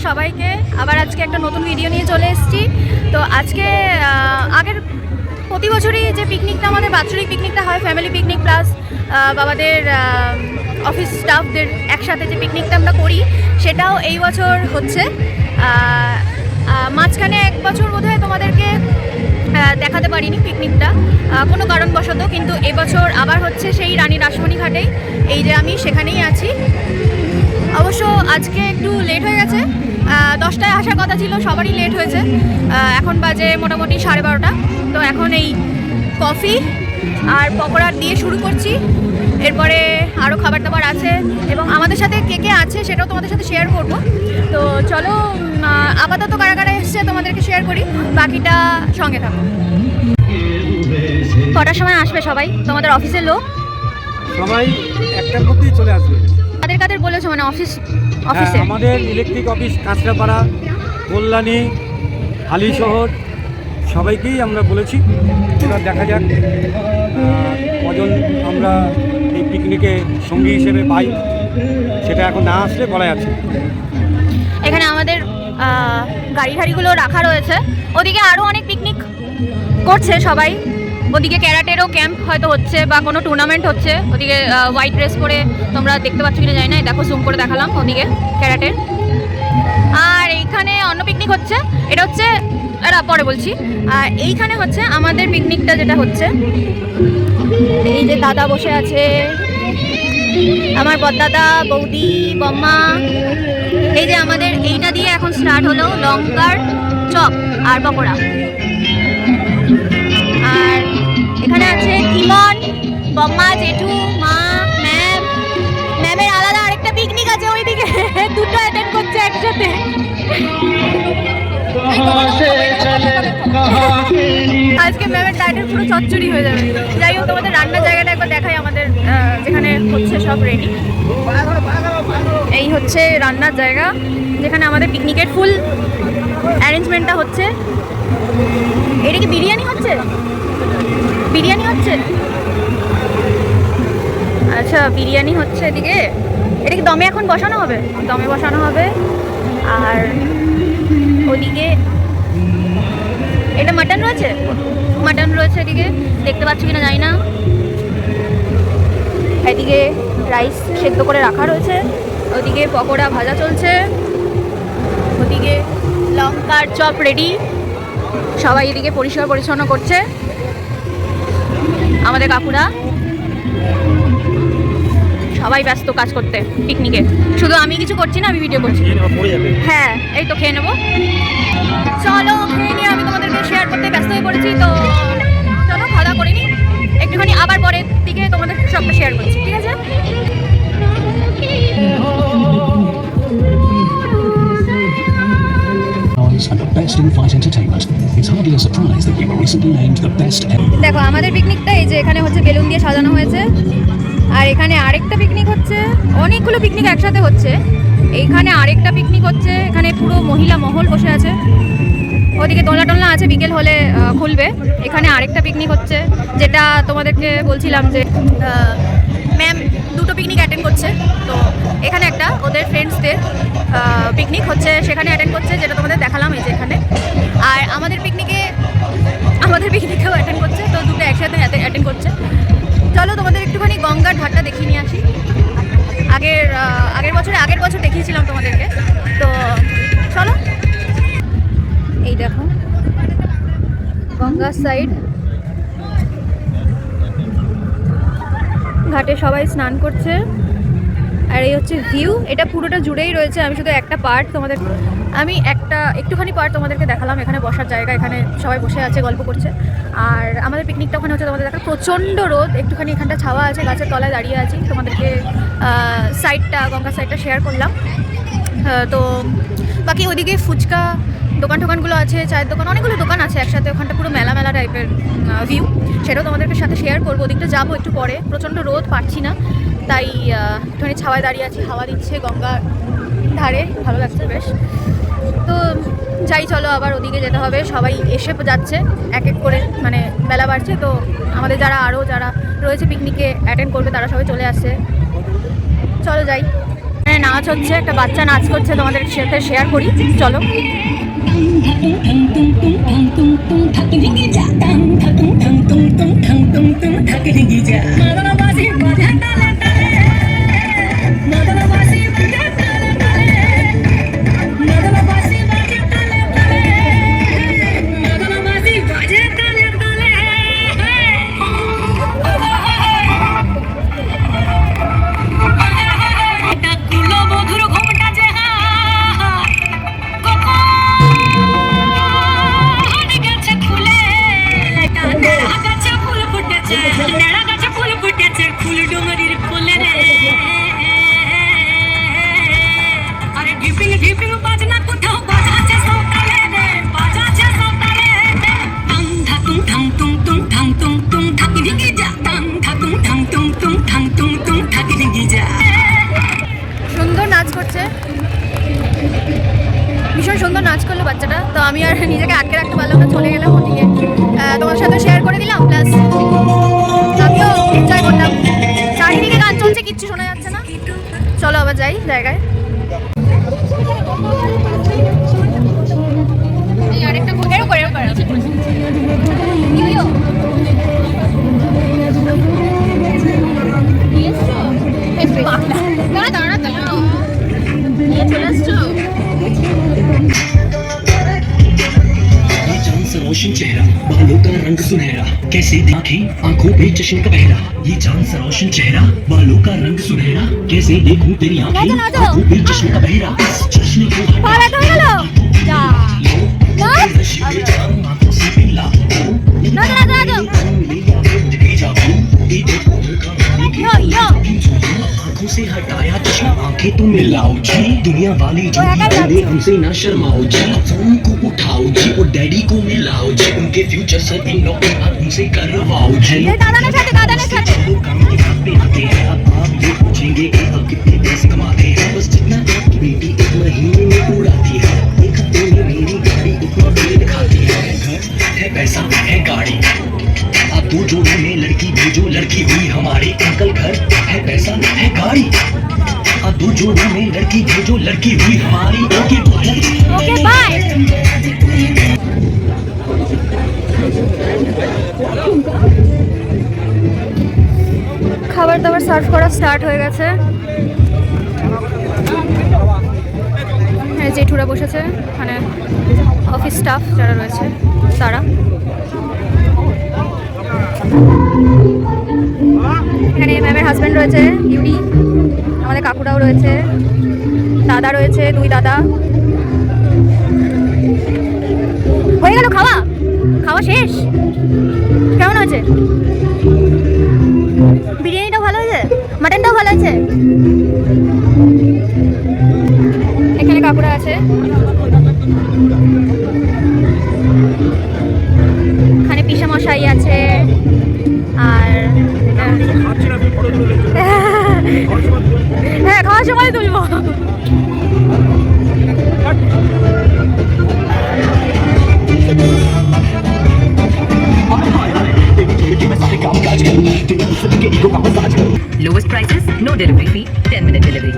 সবাইকে আবার আজকে একটা নতুন ভিডিও নিয়ে চলে এসেছি। তো আজকে আগের প্রতি বছরই যে পিকনিকটা আমাদের বাৎসরিক পিকনিকটা হয়, ফ্যামিলি পিকনিক প্লাস বাবাদের অফিস স্টাফদের একসাথে যে পিকনিকটা আমরা করি, সেটাও এই বছর হচ্ছে। মাঝখানে এক বছর বোধহয় তোমাদেরকে দেখাতে পারিনি পিকনিকটা কোনো কারণবশত, কিন্তু এবছর আবার হচ্ছে সেই রানী রাসমণি ঘাটেই। এই যে আমি সেখানেই আছি। অবশ্য আজকে একটু লেট হয়ে গেছে, 10টায় আসার কথা ছিল, সবারই লেট হয়েছে। এখন বাজে মোটামুটি 12:30। তো এখন এই কফি আর পকোড়া দিয়ে শুরু করছি। এরপরে আরও খাবার দাবার আছে এবং আমাদের সাথে কে কে আছে সেটাও তোমাদের সাথে শেয়ার করব। তো চলো আপাতত কারা কারা এসছে তোমাদেরকে শেয়ার করি, বাকিটা সঙ্গে থাকো। কটার সময় আসবে সবাই তোমাদের অফিসের লোক? সবাই 1টার মধ্যেই চলে আসবে। কাদের কাদের বলেছো মানে অফিসে? আমাদের ইলেকট্রিক অফিস কাঁচরাপাড়া, কল্যাণী, হালিশহর সবাইকেই আমরা বলেছি। এবার দেখা যাক কজন আমরা এই পিকনিকে সঙ্গী হিসেবে পাই, সেটা এখন না আসলে বলা যাচ্ছে। এখানে আমাদের গাড়ি ঠাড়িগুলো রাখা রয়েছে। ওদিকে আরও অনেক পিকনিক করছে সবাই। ওদিকে ক্যারাটেরও ক্যাম্প হয়তো হচ্ছে বা কোনো টুর্নামেন্ট হচ্ছে। ওদিকে হোয়াইট ড্রেস পরে তোমরা দেখতে পাচ্ছ কিনা জানি না, দেখো জুম করে দেখালাম ওদিকে ক্যারাটের। আর এইখানে অন্য পিকনিক হচ্ছে, এটা হচ্ছে পরে বলছি। আর এইখানে হচ্ছে আমাদের পিকনিকটা যেটা হচ্ছে, এই যে দাদা বসে আছে, আমার বড়দাদা, বৌদি, বম্মা। এই যে আমাদের এইটা দিয়ে এখন স্টার্ট হলো লঙ্কার চপ আর পকোড়া। আর এখানে আছে ইমন, বম্মা, জেঠু, মা, ম্যামের আলাদা আরেকটা পিকনিক আছে ওইদিকে, দুটো অ্যাটেন্ড করছে একসাথে। আজকে ম্যামের ডায়েটের পুরো চচ্চড়ি হয়ে যাবে। যাই হোক, তোমাদের রান্নার জায়গাটা একবার দেখাই আমাদের, যেখানে হচ্ছে সব রেডি। এই হচ্ছে রান্নার জায়গা যেখানে আমাদের পিকনিকের ফুল অ্যারেঞ্জমেন্টটা হচ্ছে। এটা কি বিরিয়ানি হচ্ছে? বিরিয়ানি হচ্ছে, আচ্ছা বিরিয়ানি হচ্ছে এদিকে। এটা কি দমে এখন বসানো হবে? দমে বসানো হবে। আর ওদিকে এটা মাটন রয়েছে, মাটন রয়েছে এদিকে, দেখতে পাচ্ছি কিনা জানি না। এদিকে রাইস সেদ্ধ করে রাখা রয়েছে, ওদিকে পকোড়া ভাজা চলছে, ওদিকে লঙ্কার চপ রেডি। সবাই এদিকে পরিষ্কার পরিচ্ছন্ন করছে আমাদের কাকুরা। সবাই ব্যস্ত কাজ করতে পিকনিকে, শুধু আমি কিছু করছি না, আমি ভিডিও করছি। হ্যাঁ এই তো খেয়ে নেবো, চলো খেয়ে নিয়ে আমি তোমাদেরকে শেয়ার করতে ব্যস্ত হয়ে পড়েছি। তো চলো খাওয়া দাওয়া করে নিই, একটুখানি আবার পরের দিকে তোমাদের সবটা শেয়ার করছি, ঠিক আছে? And the best in fight entertainment. It's hardly a surprise that we were recently named the best ever. দেখো আমাদের পিকনিকটা এই যে এখানে হচ্ছে বেলুন দিয়ে সাজানো হয়েছে। আর এখানে আরেকটা পিকনিক হচ্ছে, অনেকগুলো পিকনিক একসাথে হচ্ছে। এইখানে আরেকটা পিকনিক হচ্ছে, এখানে পুরো মহিলা মহল বসে আছে। ওদিকে দোলনা টোলনা আছে, বিকেল হলে খুলবে। এখানে আরেকটা পিকনিক হচ্ছে, যেটা তোমাদেরকে বলছিলাম যে ম্যাম দুটো পিকনিক অ্যাটেন্ড করছে। তো এখানে একটা ওদের ফ্রেন্ডসদের পিকনিক হচ্ছে, সেখানে অ্যাটেন্ড করছে, যেটা তোমাদের দেখালাম এই যে এখানে। আর আমাদের পিকনিকেও অ্যাটেন্ড করছে, তো দুটো একসাথে অ্যাটেন্ড করছে। চলো তোমাদের একটুখানি গঙ্গার ঘাটটা দেখিয়ে নিয়ে আসি। আগের বছর দেখিয়েছিলাম তোমাদেরকে, তো চলো। এই দেখো গঙ্গার সাইড, ঘাটে সবাই স্নান করছে। আর এই হচ্ছে ভিউ, এটা পুরোটা জুড়েই রয়েছে। আমি শুধু একটা পার্ট একটুখানি পার্ট তোমাদেরকে দেখালাম। এখানে বসার জায়গা, এখানে সবাই বসে আছে, গল্প করছে। আর আমাদের পিকনিকটা ওখানে হচ্ছে তোমাদের দেখা, প্রচণ্ড রোদ। একটুখানি এখানটা ছাওয়া আছে, গাছের তলায় দাঁড়িয়ে আছি। তোমাদেরকে গঙ্গার সাইডটা শেয়ার করলাম। তো বাকি ওদিকে ফুচকা দোকানগুলো আছে, চায়ের দোকান, অনেকগুলো দোকান আছে একসাথে। ওখানটা পুরো মেলা টাইপের ভিউ, সেটাও তোমাদেরকে সাথে শেয়ার করবো। ওদিকটা যাবো একটু পরে, প্রচণ্ড রোদ, পারছি না, তাই একটুখানি ছাওয়ায় দাঁড়িয়ে আছি, হাওয়া দিচ্ছে গঙ্গার ধারে, ভালো লাগছে বেশ। তো যাই, চলো আবার ওদিকে যেতে হবে। সবাই এসে যাচ্ছে এক এক করে, মানে বেলা বাড়ছে। তো আমাদের যারা রয়েছে পিকনিকে অ্যাটেন্ড করবে, তারা সবাই চলে আসছে। চলো যাই। এখানে নাচ হচ্ছে, একটা বাচ্চা নাচ করছে, তোমাদের সাথে শেয়ার করি, চলো। সুন্দর নাচ করছে, ভীষণ সুন্দর নাচ করলো বাচ্চাটা। তো আমি আর নিজেকে আটকে রাখতে পারলাম না, চলে গেলাম ওদিকে। তোমার সাথে শেয়ার করে দিলাম, প্লাস আমিও এনজয় করলাম। চারিদিকে গান চলছে, কিচ্ছু শোনা যাচ্ছে না। চলো আবার যাই জায়গায়। আরেকটা ঘুরেও করে रोशन चेहरा, बालों का रंग सुनहरा, कैसे देखें आंखों पे चश्मे का पहरा। ये चांद सा रोशन चेहरा, बालों का रंग सुनहरा, कैसे देखूं तेरी आंखें आंखों पे चश्मे का पहरा। चश्मे को आंखों से हटाया चश्मा, आंखें तुम मिलाओ जी। दुनिया वाली जो हमसे ना शर्माओ जी। फोन को उठाओ जी और डैडी को मिलाओ जी। उनके फ्यूचर सर इन लोग उनसे करवाओ जी। काम के साथ पे आते हैं, अब आप ये पूछेंगे कि अब कितने पैसे कमाते हैं। बस जितना आपकी बेटी एक महीने में उड़ाती है, एक हफ्ते में मेरी गाड़ी उतना बिल खाती है। घर है, पैसा है, गाड़ी, अब दो जोड़ों में लड़की भेजो, लड़की हुई हमारी। अंकल घर है, पैसा है, गाड़ी, अब दो जोड़ों में लड़की भेजो, लड़की हुई हमारी। Okay bye. খাবার দাবার সার্ভ করা স্টার্ট হয়ে গেছে। হ্যাঁ, জেঠুরা বসেছে, মানে অফিস স্টাফ যারা রয়েছে তারা। এখানে ম্যামের হাজব্যান্ড রয়েছে ইউডি, আমাদের কাকুরাও রয়েছে, দাদা রয়েছে, দুই দাদা। হয়ে গেল খাওয়া, খাওয়া শেষ। কেমন আছে? বিরিয়ানিটাও ভালো হয়েছে, মাটনটাও ভালো হয়েছে। এখানে কাকুরা আছে, এখানে পিসামশাই আছে, আর হ্যাঁ খাওয়ার সময় তুলবো। Lowest prices, no delivery fee, 10-minute delivery.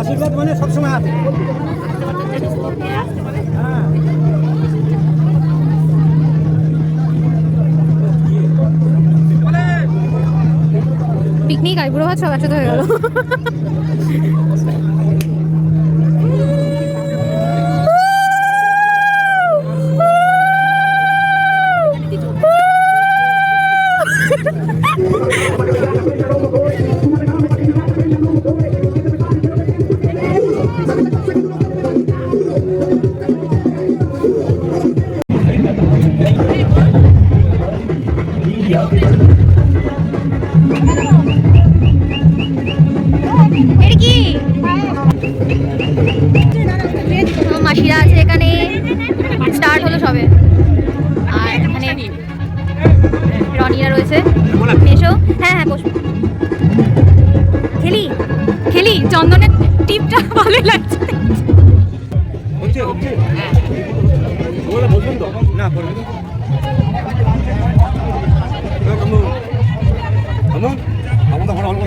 আশীর্বাদ মানে সবসময় আছে। পিকনিক আইবুড়ো ভাত সব একসাথে হয়ে গেল। মাসিরা আছে এখানে, স্টার্ট হলো সবে। আর এখানে রনিরা রয়েছে, এসো। হ্যাঁ হ্যাঁ বসবো, খেলি খেলি। চন্দনের টিপটা ভালো লাগছে। হচ্ছে হচ্ছে ওগুলো বলবেন তো না করবেন আমাদের ঘর অল্প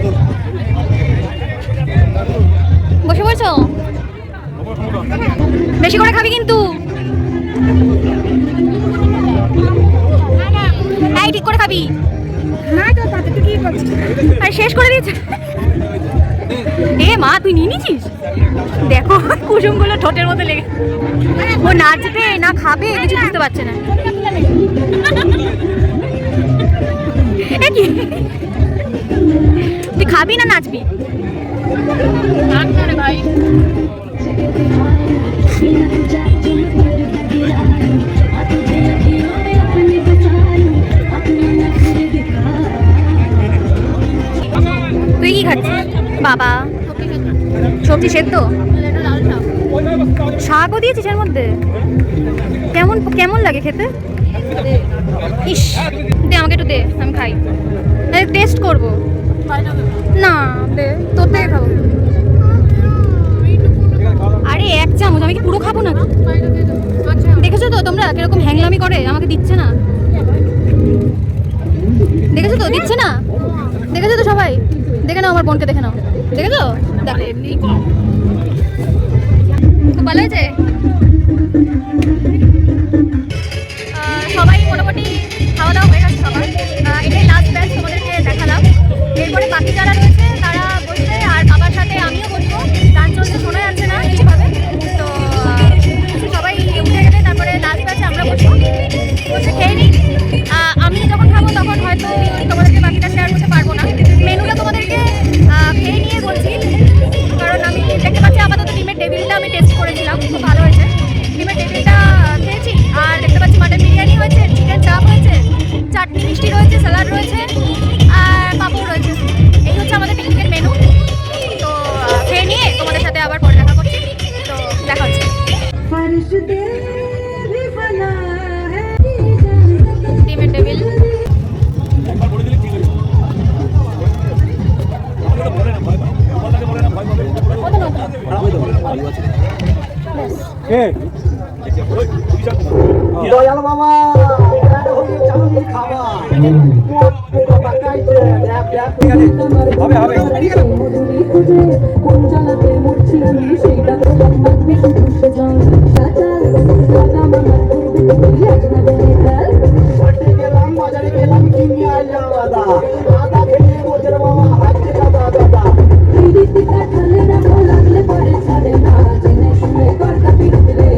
বসে পড়ছো, বেশি করে খাবি কিন্তু। এই ঠিক করে খাবি, আর শেষ করে দিয়েছে। এ মা তুই নিয়ে নিছিস? দেখো কুসুমগুলো ঠোঁটের মধ্যে লেগে, ও নাচবে না খাবে কিছু বুঝতে পারছে না। তুই খাবি না নাচবি? ভাই তুই কি খাচ্ছিস বাবা? সবজি সেদ্ধ, শাকও দিয়েছিস এর মধ্যে? কেমন কেমন লাগে খেতে? ইস, দে আমাকে একটু দে, আমি খাই, টেস্ট করবো। না দে, তোর থেকে খাবো। আরে এক চামচ, আমি কি পুরো খাবো না? দেখেছো তো তোমরা কিরকম হ্যাংলামি করে, আমাকে দিচ্ছে না। দেখেছো তো, দিচ্ছে না। দেখেছো তো সবাই, দেখে নাও আমার বোনকে, দেখে নাও। দেখেছো? দেখো এমনি খুব ভালো হয়েছে। সবাই মোটামুটি খাওয়া দাওয়া হয়ে গেছে সবার। এটাই লাস্ট ব্যাচ তোমাদেরকে দেখালাম। এরপরে বাকি যারা রয়েছে তারা বসবে, আর বাবার সাথে আমিও বসবো। গান চলছে, শোনা যাচ্ছে না ঠিকভাবে, তো সবাই উঠে গেলে তারপরে লাস্ট ব্যাচে আমরা বসবো। বসে খেয়ে নিই। আমি যখন খাবো তখন হয়তো তোমাদেরকে বাকিটা শেয়ার করতে পারবো না। মেনুটা তোমাদেরকে খেয়ে নিয়ে বলছি, কারণ আমি দেখতে পাচ্ছি আপাতত ডিমের টেবিলটা আমি টেস্ট করেছিলাম, খুব ভালো হয়েছে। ডিমের টেবিলটা খেয়েছি, আর দেখতে পাচ্ছি মাটন বিরিয়ানি হয়েছে, চিকেন চাপ হয়েছে, চাটনি মিষ্টি রয়েছে, স্যালাড রয়েছে, আর পাঁপড় রয়েছে। এই হচ্ছে আমাদের পিকনিকের মেনু। তো খেয়ে নিয়ে তোমাদের সাথে আবার পরে দেখা করছি। তো দেখা হচ্ছে। ডিমের টেবিল, দয়াল বাবা চাউমিন খাওয়া হবে হবে। কোন জ্বালাতে মরছি আমি সেইটা গেলাম বাজারে গেলাম কিনে আনলাম আদা আদা খেয়ে বোঝের বাবা হাতে দাদা দাদা লাগলে পরে ছাড়ে না জেনে শুনে কর্তা পিটরে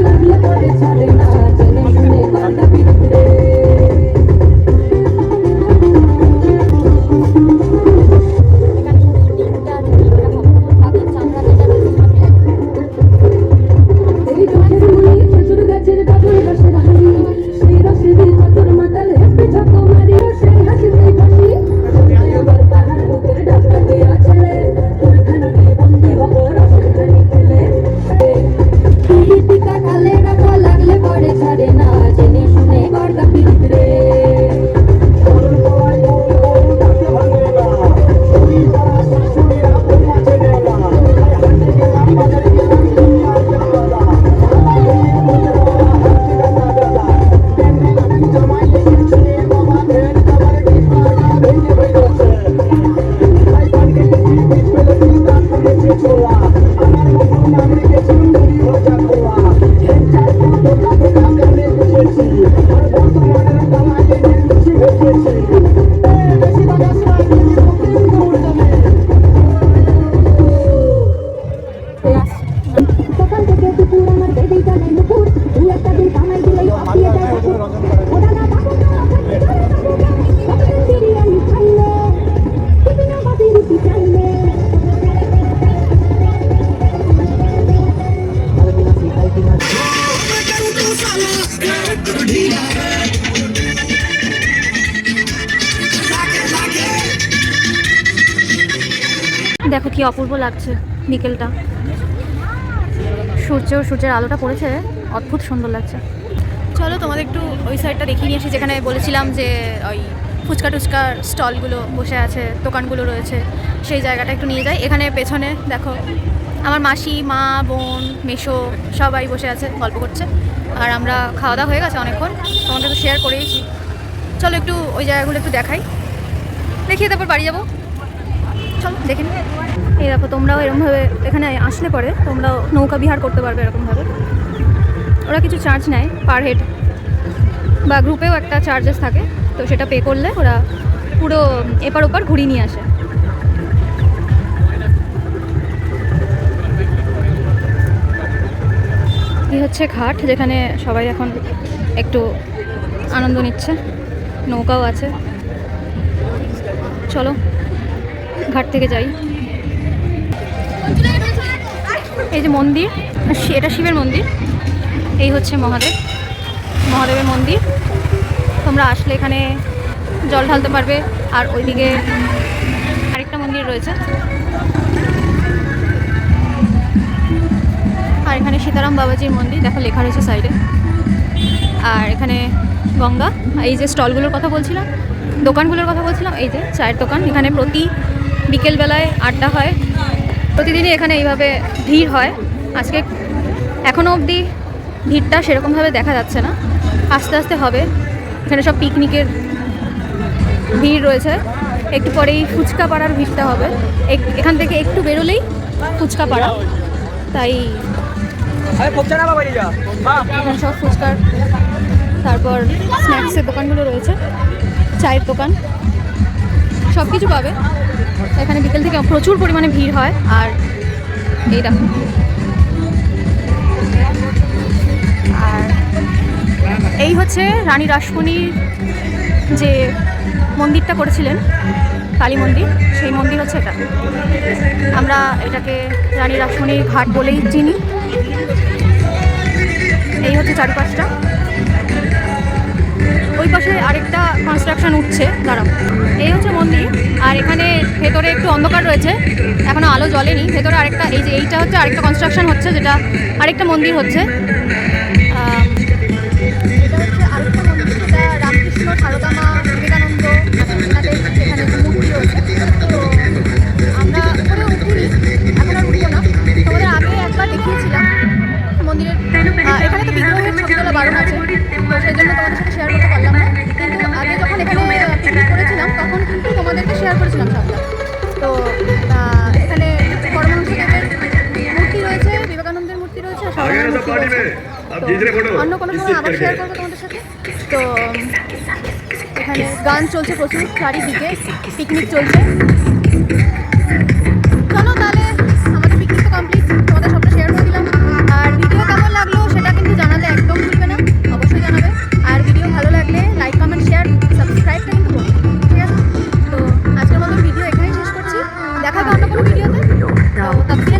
লাগলে পরে ছাড়ে না জেনে শুনে কর্তা পিটরে এই চোখের মুড়ি খেজুর গাছের বাদুর রসের হাড়ি সেই রসে দিয়ে চতুর মাতালে পিঠা কুমারী সেই হাসিতে হাসি আবার পাহাড় বুকের ডাক্তার দিয়া ছেলে ওইখানে বন্দি হব রসের খানি খেলে টিকা খালে রাখা লাগলে পরে ছাড়ে না জেনে শুনে গর্দা পিতরে সকাল থেকে দুপুর আমার বেবি জানে নুপুর দু একটা দিন কামাই দিলেই পাঠিয়ে যায় ওরা না বাবু না বিরিয়ানি খাইলে বিভিন্ন বাবি রুটি চাইলে দেখো কি অপূর্ব লাগছে বিকেলটা। সূর্যের আলোটা পড়েছে, অদ্ভুত সুন্দর লাগছে। চলো তোমাদের একটু ওই সাইডটা দেখিয়ে নিয়ে আসি, যেখানে বলেছিলাম যে ওই ফুচকা টুচকার স্টলগুলো বসে আছে, দোকানগুলো রয়েছে, সেই জায়গাটা একটু নিয়ে যাই। এখানে পেছনে দেখো আমার মাসি, মা, বোন, মেশো সবাই বসে আছে, গল্প করছে। আর আমরা খাওয়া দাওয়া হয়ে গেছে অনেকক্ষণ, তোমাদের তো শেয়ার করেইছি। চলো একটু ওই জায়গাগুলো একটু দেখিয়ে তারপর বাড়ি যাবো। চলো দেখে নিই। এই দেখো, তোমরাও এরকমভাবে এখানে আসলে পরে তোমরাও নৌকা বিহার করতে পারবে এরকমভাবে। ওরা কিছু চার্জ নেয় পার হেড, বা গ্রুপেও একটা চার্জেস থাকে, তো সেটা পে করলে ওরা পুরো এপার ওপার ঘুরিয়ে নিয়ে আসে। এই হচ্ছে ঘাট, যেখানে সবাই এখন একটু আনন্দ নিচ্ছে, নৌকাও আছে। চলো ঘাট থেকে যাই। এই যে মন্দির, এটা শিবের মন্দির, এই হচ্ছে মহাদেবের মন্দির। তোমরা আসলে এখানে জল ঢালতে পারবে। আর ওইদিকে আরেকটা মন্দির রয়েছে, আর এখানে সীতারাম বাবাজির মন্দির দেখো লেখা রয়েছে সাইডে। আর এখানে গঙ্গা। এই যে স্টলগুলোর কথা বলছিলাম, দোকানগুলোর কথা বলছিলাম, এই যে চায়ের দোকান, এখানে প্রতি বিকেলবেলায় আড্ডা হয়। প্রতিদিনই এখানে এইভাবে ভিড় হয়। আজকে এখনও অবধি ভিড়টা সেরকমভাবে দেখা যাচ্ছে না, আস্তে আস্তে হবে। এখানে সব পিকনিকের ভিড় রয়েছে। একটু পরেই ফুচকা পাড়ার ভিড়টা হবে। এখান থেকে একটু বেরোলেই ফুচকা পাড়া, তাই এখানে সব ফুচকার, তারপর স্ন্যাক্সের দোকানগুলো রয়েছে, চায়ের দোকান, সব কিছু পাবে এখানে। বিকেল থেকে প্রচুর পরিমাণে ভিড় হয়। আর এই দেখো, আর এই হচ্ছে রানী রাসমণির যে মন্দিরটা করেছিলেন, কালী মন্দির, সেই মন্দির হচ্ছে এটা। আমরা এটাকে রানী রাসমণির ঘাট বলেই চিনি। এই হচ্ছে চারিপাশটা। ওই পাশে আরেকটা কনস্ট্রাকশন উঠছে, দাঁড়াও। এই হচ্ছে মন্দির। আর এখানে ভেতরে একটু অন্ধকার রয়েছে, এখনো আলো জ্বলেনি। ভেতরে আরেকটা, এই যে এইটা হচ্ছে আরেকটা কনস্ট্রাকশন হচ্ছে, যেটা আরেকটা মন্দির হচ্ছে। এটা হচ্ছে আরেকটা মন্দির, যেটা রামকৃষ্ণ, সারদা মা, বিবেকানন্দ এনাদের এখানে মূর্তি রয়েছে। তো আমরা উপরে উঠিনি, এখন আর উঠবো না। তোমাদের আগে একবার দেখিয়েছিলাম মন্দিরের। এখানে তো বিগ্রহের ছবি তোলা বারণ আছে, তো সেই জন্য তোমাদের সাথে শেয়ার করতে পারলাম না। কিন্তু আগে যখন এখানে পিকনিক করেছিলাম তখন কিন্তু তোমাদেরকে শেয়ার করেছিলাম সবটা। তো এখানে পরমহংসদেবের মূর্তি রয়েছে, বিবেকানন্দের মূর্তি রয়েছে, আর সারদার মূর্তি রয়েছে। তো অন্য কোনো সময় আবার শেয়ার করবো তোমাদের সাথে। তো এখানে গান চলছে প্রচুর, চারিদিকে পিকনিক চলছে। চলো তাহলে, আমাদের পিকনিক তো কমপ্লিট, তোমাদের সবটা শেয়ার করে দিলাম। আর ভিডিও কেমন লাগলো সেটা কিন্তু জানাতে একদম ভুলবে না, অবশ্যই জানাবে। আর ভিডিও ভালো লাগলে লাইক, কমেন্ট, শেয়ার, সাবস্ক্রাইবটা কিন্তু করবে, ঠিক আছে? তো আজকের মতো ভিডিও এখানেই শেষ করছি, দেখা হবে অন্য কোনো ভিডিওতে। তো ততদিনে